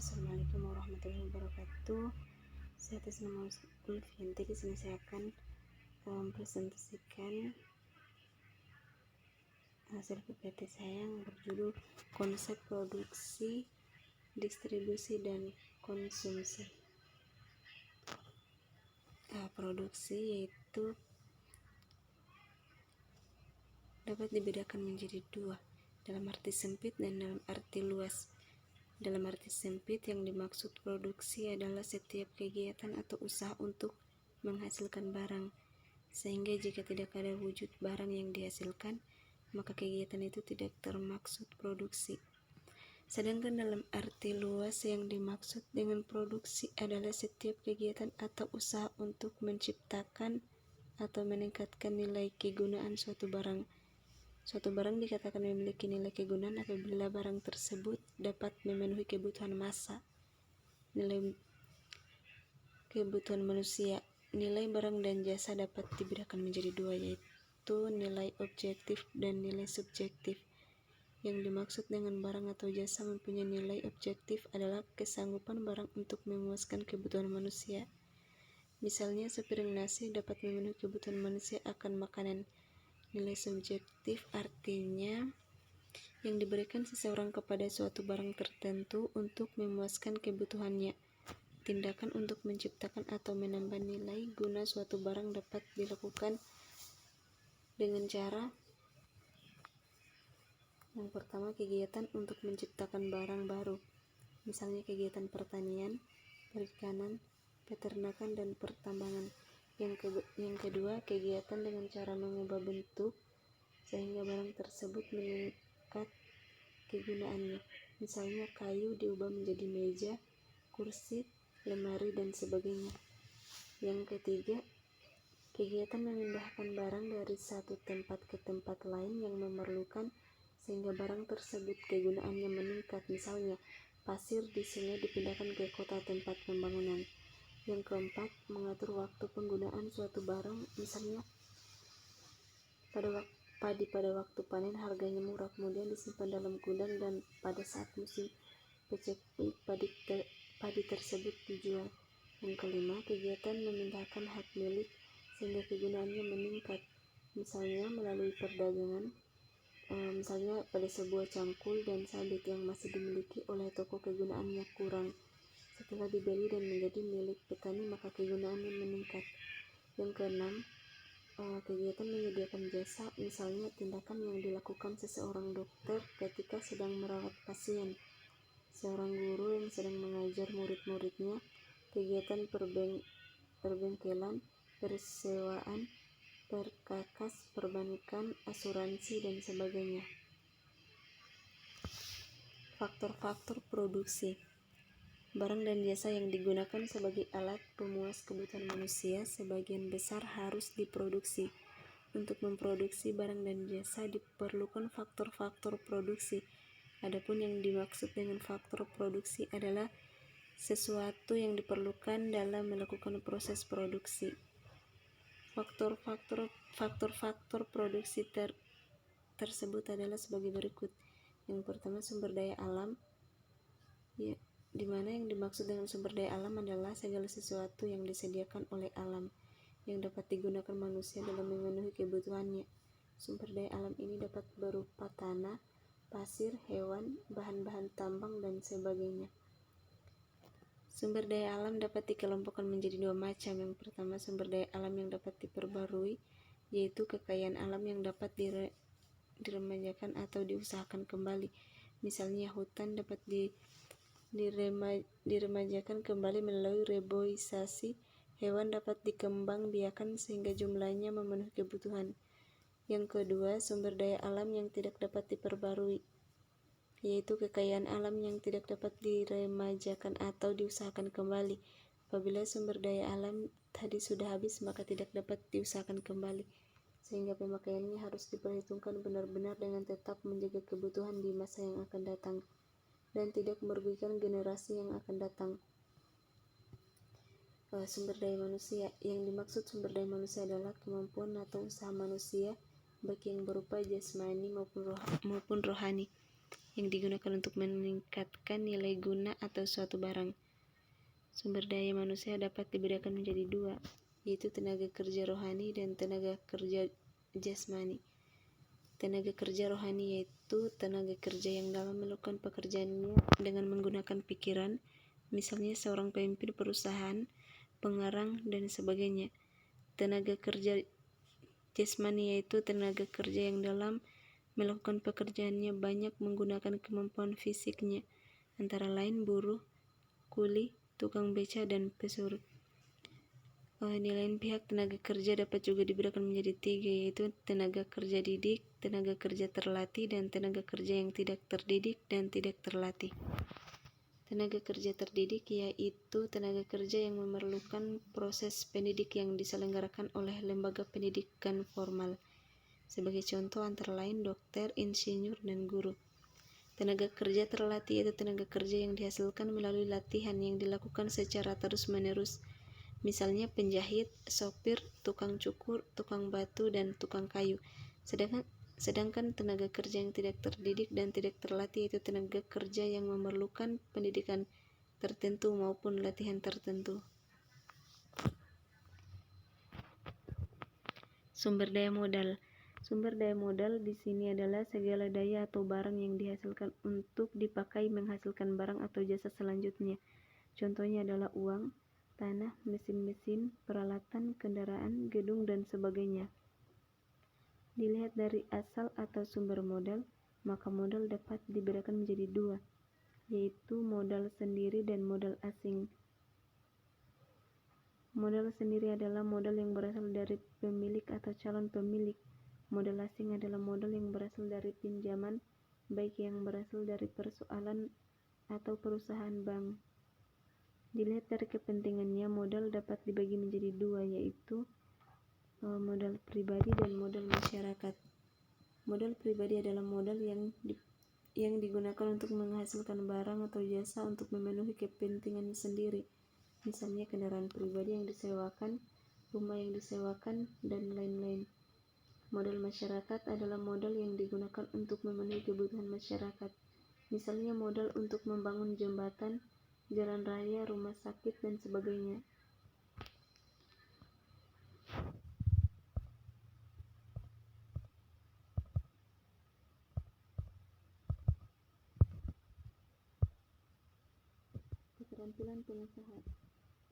Assalamualaikum warahmatullahi wabarakatuh. Saya atas nama Ulfianti. Di sini saya akan mempresentasikan hasil PPT saya yang berjudul Konsep Produksi, Distribusi, dan Konsumsi. Produksi yaitu dapat dibedakan menjadi dua, dalam arti sempit dan dalam arti luas. Dalam arti sempit, yang dimaksud produksi adalah setiap kegiatan atau usaha untuk menghasilkan barang, sehingga jika tidak ada wujud barang yang dihasilkan, maka kegiatan itu tidak termaksud produksi. Sedangkan dalam arti luas, yang dimaksud dengan produksi adalah setiap kegiatan atau usaha untuk menciptakan atau meningkatkan nilai kegunaan suatu barang. Suatu barang dikatakan memiliki nilai kegunaan apabila barang tersebut dapat memenuhi kebutuhan massa, nilai kebutuhan manusia. Nilai barang dan jasa dapat dibedakan menjadi dua, yaitu nilai objektif dan nilai subjektif. Yang dimaksud dengan barang atau jasa mempunyai nilai objektif adalah kesanggupan barang untuk memuaskan kebutuhan manusia. Misalnya, sepiring nasi dapat memenuhi kebutuhan manusia akan makanan. Nilai subjektif artinya yang diberikan seseorang kepada suatu barang tertentu untuk memuaskan kebutuhannya. Tindakan untuk menciptakan atau menambah nilai guna suatu barang dapat dilakukan dengan cara: yang pertama, kegiatan untuk menciptakan barang baru, misalnya kegiatan pertanian, perikanan, peternakan, dan pertambangan. Yang kedua, kegiatan dengan cara mengubah bentuk sehingga barang tersebut meningkat kegunaannya, misalnya kayu diubah menjadi meja, kursi, lemari, dan sebagainya. Yang ketiga, kegiatan memindahkan barang dari satu tempat ke tempat lain yang memerlukan sehingga barang tersebut kegunaannya meningkat, misalnya pasir di sungai dipindahkan ke kota tempat pembangunan. Yang keempat, mengatur waktu penggunaan suatu barang, misalnya padi pada waktu panen harganya murah, kemudian disimpan dalam gudang, dan pada saat musim paceklik padi tersebut dijual. Yang kelima, kegiatan memindahkan hak milik sehingga kegunaannya meningkat, misalnya melalui perdagangan, misalnya pada sebuah cangkul dan sabit yang masih dimiliki oleh toko kegunaannya kurang. Setelah dibeli dan menjadi milik petani, maka kegunaannya meningkat. Yang keenam, kegiatan menyediakan jasa, misalnya tindakan yang dilakukan seseorang dokter ketika sedang merawat pasien, seorang guru yang sedang mengajar murid-muridnya, kegiatan perbengkelan, persewaan, perkakas, perbankan, asuransi, dan sebagainya. Faktor-faktor produksi. Barang dan jasa yang digunakan sebagai alat pemuas kebutuhan manusia sebagian besar harus diproduksi. Untuk memproduksi barang dan jasa diperlukan faktor-faktor produksi. Adapun yang dimaksud dengan faktor produksi adalah sesuatu yang diperlukan dalam melakukan proses produksi. Faktor-faktor produksi tersebut adalah sebagai berikut. Yang pertama, sumber daya alam, di mana yang dimaksud dengan sumber daya alam adalah segala sesuatu yang disediakan oleh alam yang dapat digunakan manusia dalam memenuhi kebutuhannya. Sumber daya alam ini dapat berupa tanah, pasir, hewan, bahan-bahan tambang, dan sebagainya. Sumber daya alam dapat dikelompokkan menjadi dua macam. Yang pertama, sumber daya alam yang dapat diperbarui, yaitu kekayaan alam yang dapat diremajakan atau diusahakan kembali. Misalnya, hutan dapat diremajakan kembali melalui reboisasi, hewan dapat dikembang biakan sehingga jumlahnya memenuhi kebutuhan. Yang kedua, sumber daya alam yang tidak dapat diperbarui, yaitu kekayaan alam yang tidak dapat diremajakan atau diusahakan kembali. Apabila sumber daya alam tadi sudah habis, maka tidak dapat diusahakan kembali, sehingga pemakaiannya harus diperhitungkan benar-benar dengan tetap menjaga kebutuhan di masa yang akan datang dan tidak merugikan generasi yang akan datang. Sumber daya manusia. Yang dimaksud sumber daya manusia adalah kemampuan atau usaha manusia, baik yang berupa jasmani maupun rohani, yang digunakan untuk meningkatkan nilai guna atau suatu barang. Sumber daya manusia dapat dibedakan menjadi dua, yaitu tenaga kerja rohani dan tenaga kerja jasmani. Tenaga kerja rohani yaitu tenaga kerja yang dalam melakukan pekerjaannya dengan menggunakan pikiran, misalnya seorang pemimpin perusahaan, pengarang, dan sebagainya. Tenaga kerja jasmani yaitu tenaga kerja yang dalam melakukan pekerjaannya banyak menggunakan kemampuan fisiknya, antara lain buruh, kuli, tukang beca, dan pesuruh. Di lain pihak, tenaga kerja dapat juga dibedakan menjadi tiga, yaitu tenaga kerja didik, tenaga kerja terlatih, dan tenaga kerja yang tidak terdidik dan tidak terlatih. Tenaga kerja terdidik yaitu tenaga kerja yang memerlukan proses pendidik yang diselenggarakan oleh lembaga pendidikan formal. Sebagai contoh antara lain dokter, insinyur, dan guru. Tenaga kerja terlatih yaitu tenaga kerja yang dihasilkan melalui latihan yang dilakukan secara terus-menerus. Misalnya penjahit, sopir, tukang cukur, tukang batu, dan tukang kayu. Sedangkan tenaga kerja yang tidak terdidik dan tidak terlatih itu tenaga kerja yang memerlukan pendidikan tertentu maupun latihan tertentu. Sumber daya modal. Sumber daya modal di sini adalah segala daya atau barang yang dihasilkan untuk dipakai menghasilkan barang atau jasa selanjutnya. Contohnya adalah uang, tanah, mesin-mesin, peralatan, kendaraan, gedung, dan sebagainya. Dilihat dari asal atau sumber modal, maka modal dapat dibedakan menjadi dua, yaitu modal sendiri dan modal asing. Modal sendiri adalah modal yang berasal dari pemilik atau calon pemilik. Modal asing adalah modal yang berasal dari pinjaman, baik yang berasal dari persoalan atau perusahaan bank. Dilihat dari kepentingannya, modal dapat dibagi menjadi dua, yaitu modal pribadi dan modal masyarakat. Modal pribadi adalah modal yang digunakan untuk menghasilkan barang atau jasa untuk memenuhi kepentingannya sendiri, misalnya kendaraan pribadi yang disewakan, rumah yang disewakan, dan lain-lain. Modal masyarakat adalah modal yang digunakan untuk memenuhi kebutuhan masyarakat, misalnya modal untuk membangun jembatan, jalan raya, rumah sakit, dan sebagainya. Keterampilan pengusaha.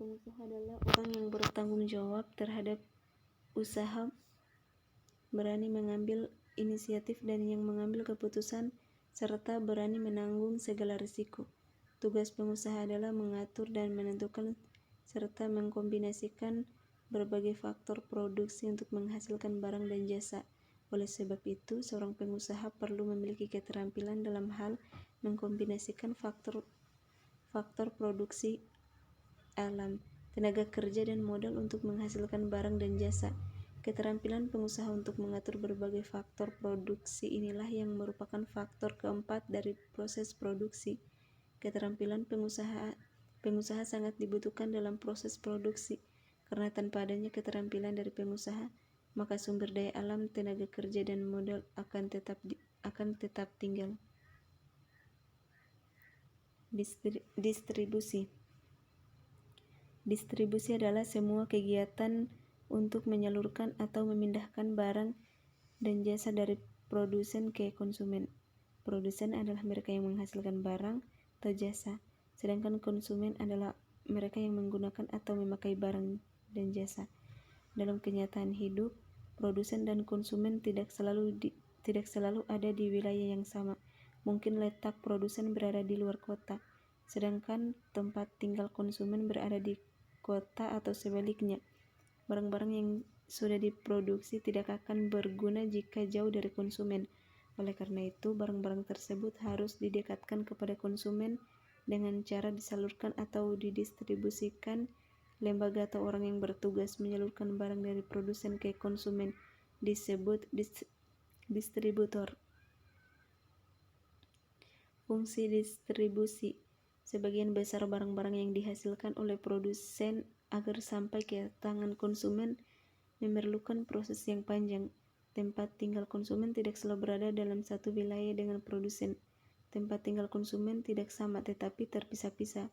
Pengusaha adalah orang yang bertanggung jawab terhadap usaha, berani mengambil inisiatif dan yang mengambil keputusan, serta berani menanggung segala risiko. Tugas pengusaha adalah mengatur dan menentukan serta mengkombinasikan berbagai faktor produksi untuk menghasilkan barang dan jasa. Oleh sebab itu, seorang pengusaha perlu memiliki keterampilan dalam hal mengkombinasikan faktor produksi alam, tenaga kerja, dan modal untuk menghasilkan barang dan jasa. Keterampilan pengusaha untuk mengatur berbagai faktor produksi inilah yang merupakan faktor keempat dari proses produksi. Keterampilan pengusaha sangat dibutuhkan dalam proses produksi, karena tanpa adanya keterampilan dari pengusaha, maka sumber daya alam, tenaga kerja, dan modal akan tetap tinggal. Distribusi. Distribusi adalah semua kegiatan untuk menyalurkan atau memindahkan barang dan jasa dari produsen ke konsumen. Produsen adalah mereka yang menghasilkan barang atau jasa, sedangkan konsumen adalah mereka yang menggunakan atau memakai barang dan jasa. Dalam kenyataan hidup, produsen dan konsumen tidak selalu ada di wilayah yang sama. Mungkin letak produsen berada di luar kota, sedangkan tempat tinggal konsumen berada di kota atau sebaliknya. Barang-barang yang sudah diproduksi tidak akan berguna jika jauh dari konsumen. Oleh karena itu, barang-barang tersebut harus didekatkan kepada konsumen dengan cara disalurkan atau didistribusikan. Lembaga atau orang yang bertugas menyalurkan barang dari produsen ke konsumen disebut distributor. Fungsi distribusi. Sebagian besar barang-barang yang dihasilkan oleh produsen agar sampai ke tangan konsumen memerlukan proses yang panjang. Tempat tinggal konsumen tidak selalu berada dalam satu wilayah dengan produsen. tempat tinggal konsumen tidak sama tetapi terpisah-pisah.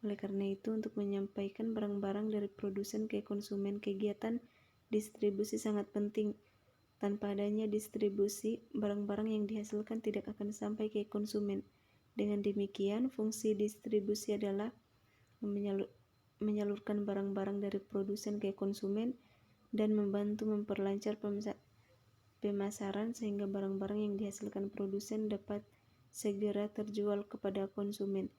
Oleh karena itu, untuk menyampaikan barang-barang dari produsen ke konsumen, kegiatan distribusi sangat penting. Tanpa adanya distribusi, barang-barang yang dihasilkan tidak akan sampai ke konsumen. Dengan demikian, fungsi distribusi adalah menyalurkan barang-barang dari produsen ke konsumen dan membantu memperlancar pemasaran sehingga barang-barang yang dihasilkan produsen dapat segera terjual kepada konsumen.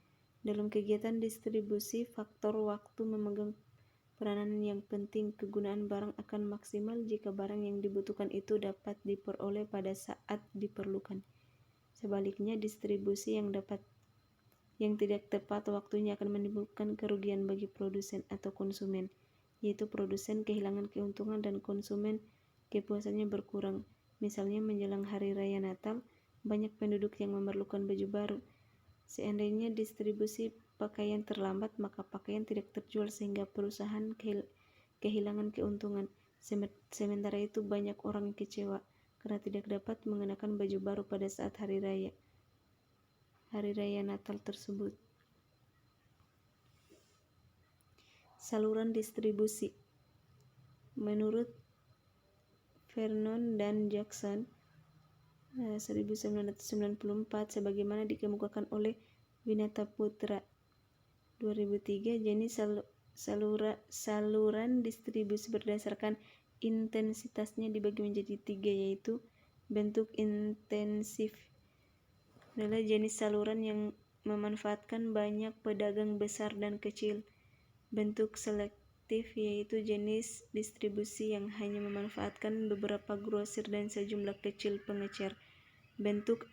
Dalam kegiatan distribusi, faktor waktu memegang peranan yang penting. Kegunaan barang akan maksimal jika barang yang dibutuhkan itu dapat diperoleh pada saat diperlukan. Sebaliknya, distribusi yang tidak tepat waktunya akan menimbulkan kerugian bagi produsen atau konsumen, yaitu produsen kehilangan keuntungan dan konsumen kepuasannya berkurang. Misalnya menjelang hari raya Natal, banyak penduduk yang memerlukan baju baru. Seandainya distribusi pakaian terlambat, maka pakaian tidak terjual sehingga perusahaan kehilangan keuntungan. Sementara itu banyak orang kecewa karena tidak dapat mengenakan baju baru pada saat hari raya Natal tersebut. Saluran distribusi. Menurut Vernon dan Jackson 1994, sebagaimana dikemukakan oleh Winata Putra 2003, jenis saluran distribusi berdasarkan intensitasnya dibagi menjadi 3, yaitu bentuk intensif adalah jenis saluran yang memanfaatkan banyak pedagang besar dan kecil. Bentuk selektif yaitu jenis distribusi yang hanya memanfaatkan beberapa grosir dan sejumlah kecil pengecer. Bentuk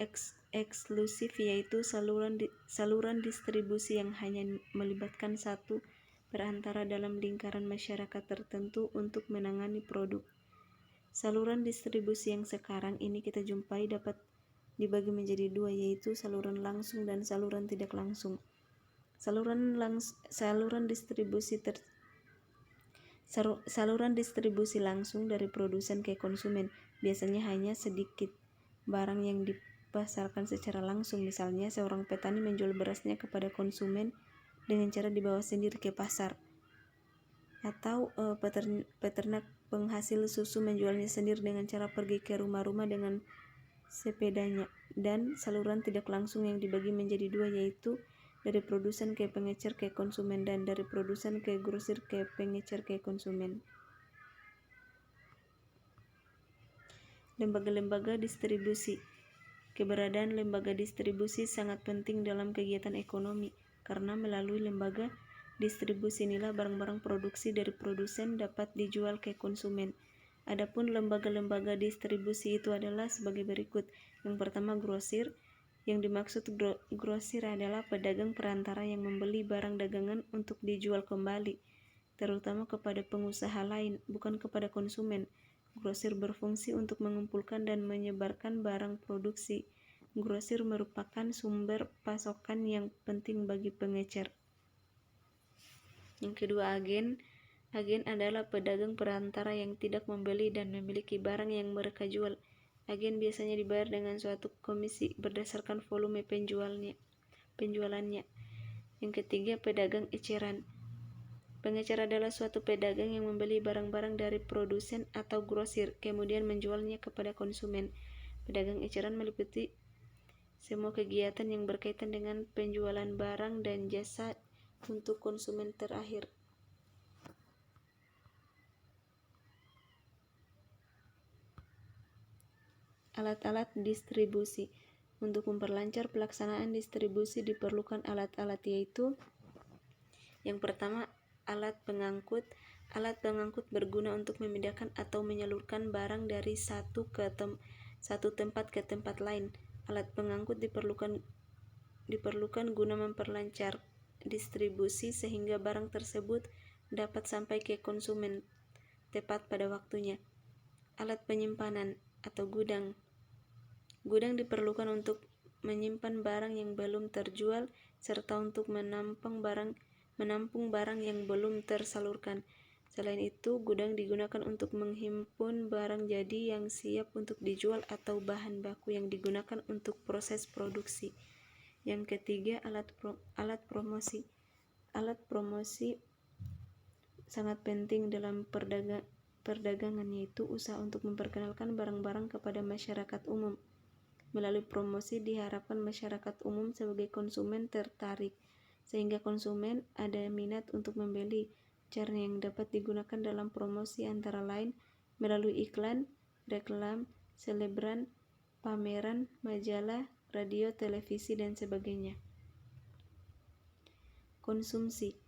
eksklusif yaitu saluran distribusi yang hanya melibatkan satu perantara dalam lingkaran masyarakat tertentu untuk menangani produk. Saluran distribusi yang sekarang ini kita jumpai dapat dibagi menjadi 2, yaitu saluran langsung dan saluran tidak langsung. Saluran distribusi langsung dari produsen ke konsumen biasanya hanya sedikit barang yang dipasarkan secara langsung. Misalnya, seorang petani menjual berasnya kepada konsumen dengan cara dibawa sendiri ke pasar, atau peternak penghasil susu menjualnya sendiri dengan cara pergi ke rumah-rumah dengan sepedanya. Dan saluran tidak langsung yang dibagi menjadi 2, yaitu dari produsen ke pengecer ke konsumen dan dari produsen ke grosir ke pengecer ke konsumen. Lembaga-lembaga distribusi. Keberadaan lembaga distribusi sangat penting dalam kegiatan ekonomi, karena melalui lembaga distribusi inilah barang-barang produksi dari produsen dapat dijual ke konsumen. Adapun lembaga-lembaga distribusi itu adalah sebagai berikut. Yang pertama, grosir. Yang dimaksud grosir adalah pedagang perantara yang membeli barang dagangan untuk dijual kembali, terutama kepada pengusaha lain, bukan kepada konsumen. Grosir berfungsi untuk mengumpulkan dan menyebarkan barang produksi. Grosir merupakan sumber pasokan yang penting bagi pengecer. Yang kedua, agen. Agen adalah pedagang perantara yang tidak membeli dan memiliki barang yang mereka jual. Agen biasanya dibayar dengan suatu komisi berdasarkan volume penjualannya. Yang ketiga, pedagang eceran. Pengecer adalah suatu pedagang yang membeli barang-barang dari produsen atau grosir, kemudian menjualnya kepada konsumen. Pedagang eceran meliputi semua kegiatan yang berkaitan dengan penjualan barang dan jasa untuk konsumen terakhir. Alat-alat distribusi. Untuk memperlancar pelaksanaan distribusi diperlukan alat-alat, yaitu yang pertama, alat pengangkut. Alat pengangkut berguna untuk memindahkan atau menyalurkan barang dari satu tempat ke tempat lain. Alat pengangkut diperlukan guna memperlancar distribusi sehingga barang tersebut dapat sampai ke konsumen tepat pada waktunya. Alat penyimpanan atau gudang. Gudang diperlukan untuk menyimpan barang yang belum terjual serta untuk menampung barang yang belum tersalurkan. Selain itu, gudang digunakan untuk menghimpun barang jadi yang siap untuk dijual atau bahan baku yang digunakan untuk proses produksi. Yang ketiga, alat promosi. Alat promosi sangat penting dalam perdagangan, yaitu usaha untuk memperkenalkan barang-barang kepada masyarakat umum. Melalui promosi diharapkan masyarakat umum sebagai konsumen tertarik, sehingga konsumen ada minat untuk membeli. Cara yang dapat digunakan dalam promosi antara lain melalui iklan, reklam, selebgram, pameran, majalah, radio, televisi, dan sebagainya. Konsumsi.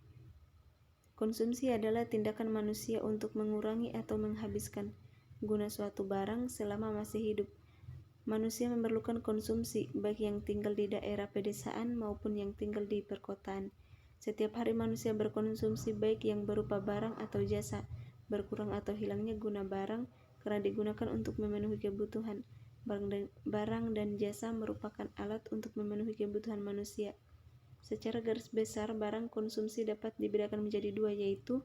Konsumsi adalah tindakan manusia untuk mengurangi atau menghabiskan guna suatu barang selama masih hidup. Manusia memerlukan konsumsi, baik yang tinggal di daerah pedesaan maupun yang tinggal di perkotaan. Setiap hari manusia berkonsumsi, baik yang berupa barang atau jasa. Berkurang atau hilangnya guna barang karena digunakan untuk memenuhi kebutuhan. Barang dan jasa merupakan alat untuk memenuhi kebutuhan manusia. Secara garis besar, barang konsumsi dapat dibedakan menjadi dua, yaitu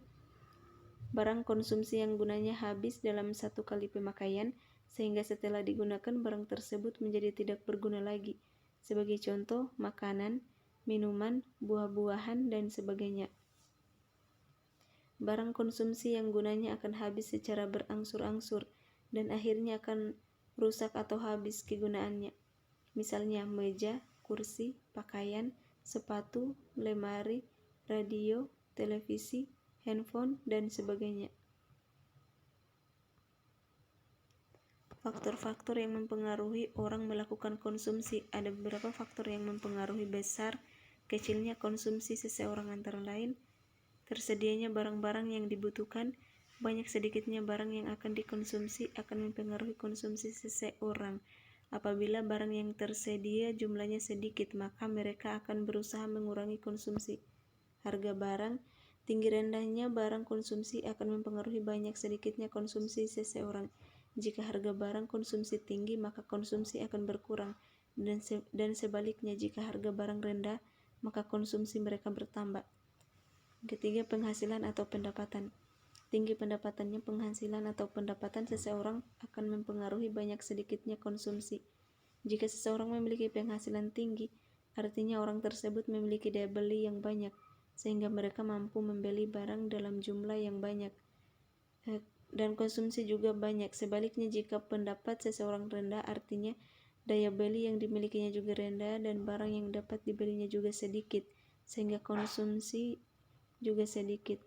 barang konsumsi yang gunanya habis dalam satu kali pemakaian, sehingga setelah digunakan barang tersebut menjadi tidak berguna lagi. Sebagai contoh, makanan, minuman, buah-buahan, dan sebagainya. Barang konsumsi yang gunanya akan habis secara berangsur-angsur dan akhirnya akan rusak atau habis kegunaannya. Misalnya meja, kursi, pakaian, sepatu, lemari, radio, televisi, handphone, dan sebagainya. Faktor-faktor yang mempengaruhi orang melakukan konsumsi. Ada beberapa faktor yang mempengaruhi besar kecilnya konsumsi seseorang, antara lain tersedianya barang-barang yang dibutuhkan. Banyak sedikitnya barang yang akan dikonsumsi akan mempengaruhi konsumsi seseorang. Apabila barang yang tersedia jumlahnya sedikit, maka mereka akan berusaha mengurangi konsumsi. Harga barang. Tinggi rendahnya barang konsumsi akan mempengaruhi banyak sedikitnya konsumsi seseorang. Jika harga barang konsumsi tinggi, maka konsumsi akan berkurang, dan sebaliknya jika harga barang rendah, maka konsumsi mereka bertambah. Ketiga, penghasilan atau pendapatan. Tinggi pendapatannya, penghasilan atau pendapatan seseorang akan mempengaruhi banyak sedikitnya konsumsi. Jika seseorang memiliki penghasilan tinggi, artinya orang tersebut memiliki daya beli yang banyak, sehingga mereka mampu membeli barang dalam jumlah yang banyak, dan konsumsi juga banyak. Sebaliknya, jika pendapat seseorang rendah, artinya daya beli yang dimilikinya juga rendah dan barang yang dapat dibelinya juga sedikit, sehingga konsumsi juga sedikit.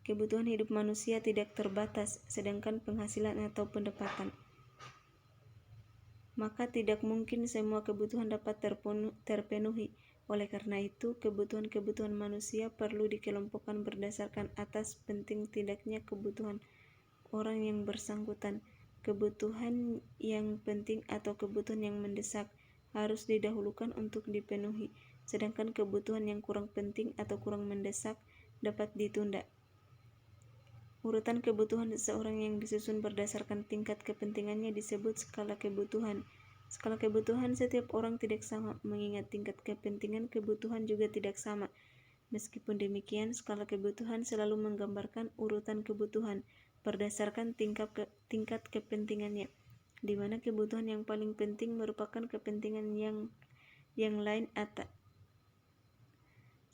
Kebutuhan hidup manusia tidak terbatas, sedangkan penghasilan atau pendapatan, maka tidak mungkin semua kebutuhan dapat terpenuhi. Oleh karena itu, kebutuhan-kebutuhan manusia perlu dikelompokkan berdasarkan atas penting tidaknya kebutuhan orang yang bersangkutan. Kebutuhan yang penting atau kebutuhan yang mendesak harus didahulukan untuk dipenuhi, sedangkan kebutuhan yang kurang penting atau kurang mendesak dapat ditunda. Urutan kebutuhan seseorang yang disusun berdasarkan tingkat kepentingannya disebut skala kebutuhan. Skala kebutuhan setiap orang tidak sama, mengingat tingkat kepentingan kebutuhan juga tidak sama. Meskipun demikian, skala kebutuhan selalu menggambarkan urutan kebutuhan berdasarkan tingkat kepentingannya, di mana kebutuhan yang paling penting merupakan kepentingan yang lain atas.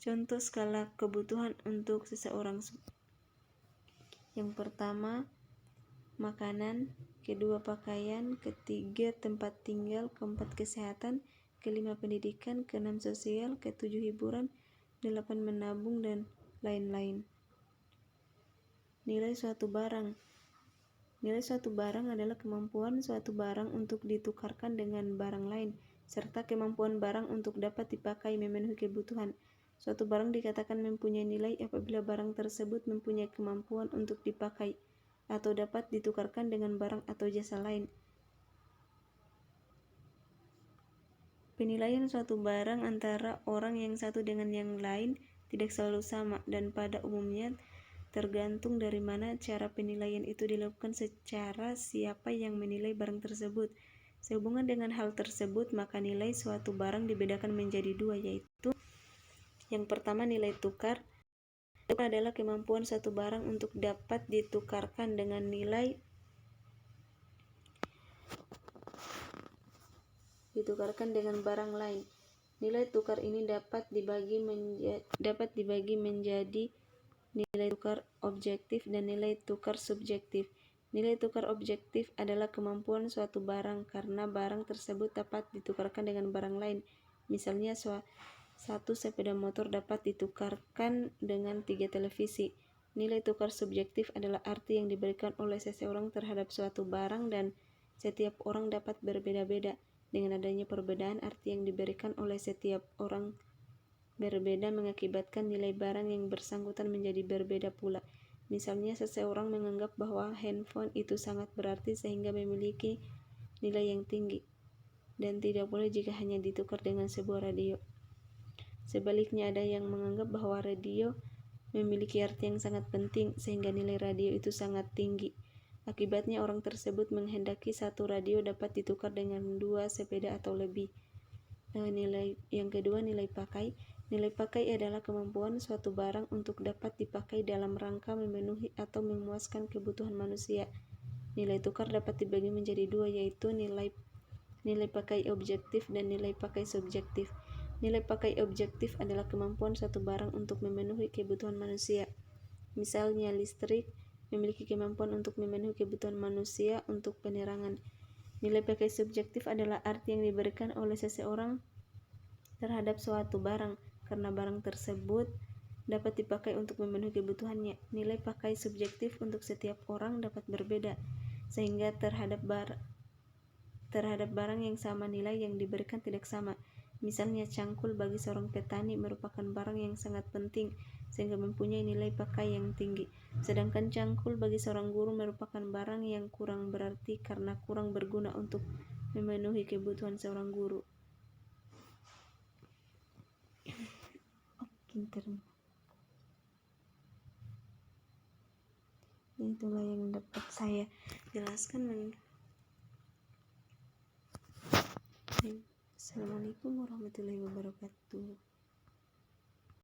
Contoh skala kebutuhan untuk seseorang. Yang pertama, makanan, kedua pakaian, ketiga tempat tinggal, keempat kesehatan, kelima pendidikan, keenam sosial, ketujuh hiburan, 8 menabung, dan lain-lain. Nilai suatu barang. Nilai suatu barang adalah kemampuan suatu barang untuk ditukarkan dengan barang lain, serta kemampuan barang untuk dapat dipakai memenuhi kebutuhan. Suatu barang dikatakan mempunyai nilai apabila barang tersebut mempunyai kemampuan untuk dipakai atau dapat ditukarkan dengan barang atau jasa lain. Penilaian suatu barang antara orang yang satu dengan yang lain tidak selalu sama, dan pada umumnya tergantung dari mana cara penilaian itu dilakukan secara siapa yang menilai barang tersebut. Sehubungan dengan hal tersebut, maka nilai suatu barang dibedakan menjadi dua, yaitu yang pertama, nilai tukar. Tukar adalah kemampuan suatu barang untuk dapat ditukarkan dengan nilai. Yang kedua, nilai tukar. Nilai tukar adalah kemampuan suatu barang untuk dapat ditukarkan dengan nilai. ditukarkan dengan barang lain. Nilai tukar ini dapat dibagi menjadi nilai tukar objektif dan nilai tukar subjektif. Nilai tukar objektif adalah kemampuan suatu barang karena barang tersebut dapat ditukarkan dengan barang lain. Misalnya, satu sepeda motor dapat ditukarkan dengan 3 televisi. Nilai tukar subjektif adalah arti yang diberikan oleh seseorang terhadap suatu barang dan setiap orang dapat berbeda-beda. Dengan adanya perbedaan arti yang diberikan oleh setiap orang berbeda mengakibatkan nilai barang yang bersangkutan menjadi berbeda pula. Misalnya, seseorang menganggap bahwa handphone itu sangat berarti sehingga memiliki nilai yang tinggi dan tidak boleh jika hanya ditukar dengan sebuah radio. Sebaliknya, ada yang menganggap bahwa radio memiliki arti yang sangat penting sehingga nilai radio itu sangat tinggi. Akibatnya orang tersebut menghendaki satu radio dapat ditukar dengan 2 sepeda atau lebih. Nilai yang kedua, nilai pakai. Nilai pakai adalah kemampuan suatu barang untuk dapat dipakai dalam rangka memenuhi atau memuaskan kebutuhan manusia. Nilai tukar dapat dibagi menjadi 2, yaitu nilai pakai objektif dan nilai pakai subjektif. Nilai pakai objektif adalah kemampuan suatu barang untuk memenuhi kebutuhan manusia. Misalnya, listrik memiliki kemampuan untuk memenuhi kebutuhan manusia untuk penerangan. Nilai pakai subjektif adalah arti yang diberikan oleh seseorang terhadap suatu barang karena barang tersebut dapat dipakai untuk memenuhi kebutuhannya. Nilai pakai subjektif untuk setiap orang dapat berbeda, sehingga terhadap barang yang sama nilai yang diberikan tidak sama. Misalnya, cangkul bagi seorang petani merupakan barang yang sangat penting sehingga mempunyai nilai pakai yang tinggi. Sedangkan cangkul bagi seorang guru merupakan barang yang kurang berarti karena kurang berguna untuk memenuhi kebutuhan seorang guru. Itulah yang dapat saya jelaskan. Assalamualaikum warahmatullahi wabarakatuh.